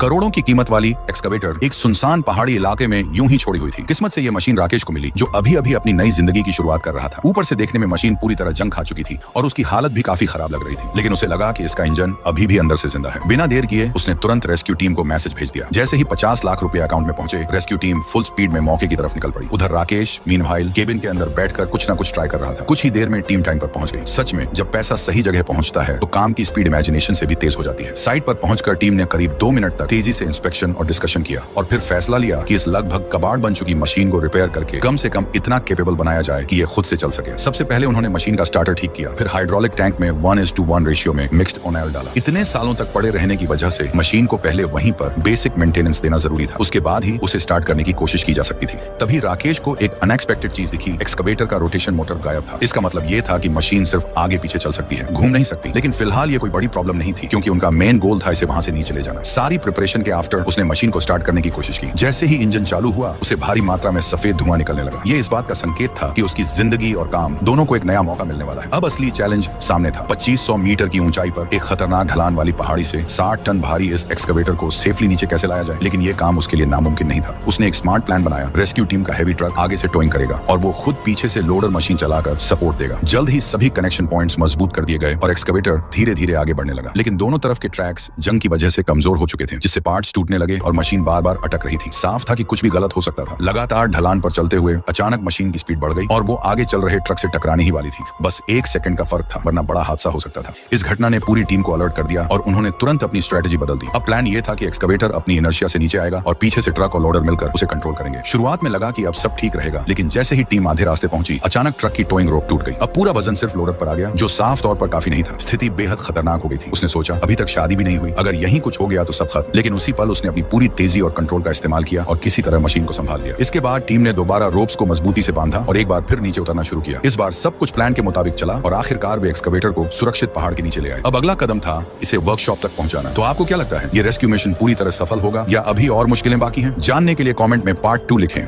करोड़ों की कीमत वाली एक्सकवेटर एक सुनसान पहाड़ी इलाके में यूं ही छोड़ी हुई थी। किस्मत से ये मशीन राकेश को मिली, जो अभी अभी अपनी नई जिंदगी की शुरुआत कर रहा था। ऊपर से देखने में मशीन पूरी तरह जंग खा चुकी थी और उसकी हालत भी काफी खराब लग रही थी, लेकिन उसे लगा कि इसका इंजन अभी भी अंदर से जिंदा है। बिना देर किए उसने तुरंत रेस्क्यू टीम को मैसेज भेज दिया। जैसे ही 50 लाख रुपए अकाउंट में पहुंचे, रेस्क्यू टीम फुल स्पीड में मौके की तरफ निकल पड़ी। उधर राकेश मीनवाइल केबिन के अंदर बैठकर कुछ न कुछ ट्राई कर रहा था। कुछ ही देर में टीम टाइम पर पहुंच गई। सच में जब पैसा सही जगह पहुंचता है तो काम की स्पीड इमेजिनेशन से भी तेज हो जाती है। साइट पर पहुंचकर टीम ने करीब 2 मिनट तक तेजी से इंस्पेक्शन और डिस्कशन किया और फिर फैसला लिया कि इस लगभग कबाड़ बन चुकी मशीन को रिपेयर करके कम से कम इतना कैपेबल बनाया जाए कि ये खुद से चल सके। सबसे पहले उन्होंने मशीन का स्टार्टर ठीक किया, फिर हाइड्रोलिक टैंक में 1:1 रेशियो में मिक्स्ड ऑयल डाला। इतने सालों तक पड़े रहने की वजह से मशीन को पहले वहीं पर बेसिक मेंटेनेंस देना जरूरी था, उसके बाद ही उसे स्टार्ट करने की कोशिश की जा सकती थी। तभी राकेश को एक अनएक्सपेक्टेड चीज दिखी। एक्सकवेटर का रोटेशन मोटर गायब था। इसका मतलब ये था कि मशीन सिर्फ आगे पीछे चल सकती है, घूम नहीं सकती। लेकिन फिलहाल ये कोई बड़ी प्रॉब्लम नहीं थी, क्योंकि उनका मेन गोल था इसे वहां से नीचे ले जाना। सारी प्रिपरेशन के आफ्टर उसने मशीन को स्टार्ट करने की कोशिश की। जैसे ही इंजन चालू हुआ, उसे भारी मात्रा में सफेद धुआं निकलने लगा। ये इस बात का संकेत था कि उसकी जिंदगी और काम दोनों को एक नया मौका मिलने वाला है। अब असली चैलेंज सामने था। 2500 मीटर की ऊंचाई पर एक खतरनाक ढलान वाली पहाड़ी से 60 टन भारी इस एक्सकवेटर को सेफली नीचे कैसे लाया जाए। लेकिन ये काम उसके लिए नामुमकिन नहीं था। उसने एक स्मार्ट प्लान बनाया। रेस्क्यू टीम का हैवी ट्रक आगे से टोइंग करेगा और वो खुद पीछे से लोडर मशीन चलाकर सपोर्ट देगा। जल्द ही सभी कनेक्शन पॉइंट्स मजबूत कर दिए गए और एक्सकवेटर धीरे धीरे आगे बढ़ने लगा। लेकिन दोनों तरफ के ट्रैक्स जंग की वजह से कमजोर हो चुके थे, जिससे पार्ट्स टूटने लगे और मशीन बार बार अटक रही थी। साफ था कि कुछ भी गलत हो सकता था। लगातार ढलान पर चलते हुए अचानक मशीन की स्पीड बढ़ गई और वो आगे चल रहे ट्रक से टकराने ही वाली थी। बस 1 सेकंड का फर्क था, वरना बड़ा हादसा हो सकता था। इस घटना ने पूरी टीम को अलर्ट कर दिया और उन्होंने तुरंत अपनी स्ट्रेटेजी बदल दी। अब प्लान ये था कि एक्सकवेटर अपनी इनर्शिया से नीचे आएगा और पीछे से ट्रक और लोडर मिलकर उसे कंट्रोल करेंगे। शुरुआत में लगा कि अब सब ठीक रहेगा, लेकिन जैसे ही टीम आधे रास्ते पहुंची, अचानक ट्रक की टोइंग रोप टूट गई। अब पूरा वजन सिर्फ लोडर पर आ गया, जो साफ तौर पर काफी नहीं था। स्थिति बेहद खतरनाक हो गई थी। उसने सोचा अभी तक शादी भी नहीं हुई, अगर यहीं कुछ हो गया तो सब खत्म। लेकिन उसी पल उसने अपनी पूरी तेजी और कंट्रोल का इस्तेमाल किया और किसी तरह मशीन को संभाल लिया। इसके बाद टीम ने दोबारा रोप्स को मजबूती से बांधा और एक बार फिर नीचे उतरना शुरू किया। इस बार सब कुछ प्लान के मुताबिक चला और आखिरकार वे एक्सकवेटर को सुरक्षित पहाड़ के नीचे ले आए। अब अगला कदम था इसे वर्कशॉप तक पहुंचाना। तो आपको क्या लगता है, ये रेस्क्यू मिशन पूरी तरह सफल होगा या अभी और मुश्किलें बाकी हैं? जानने के लिए कमेंट में पार्ट 2 लिखें।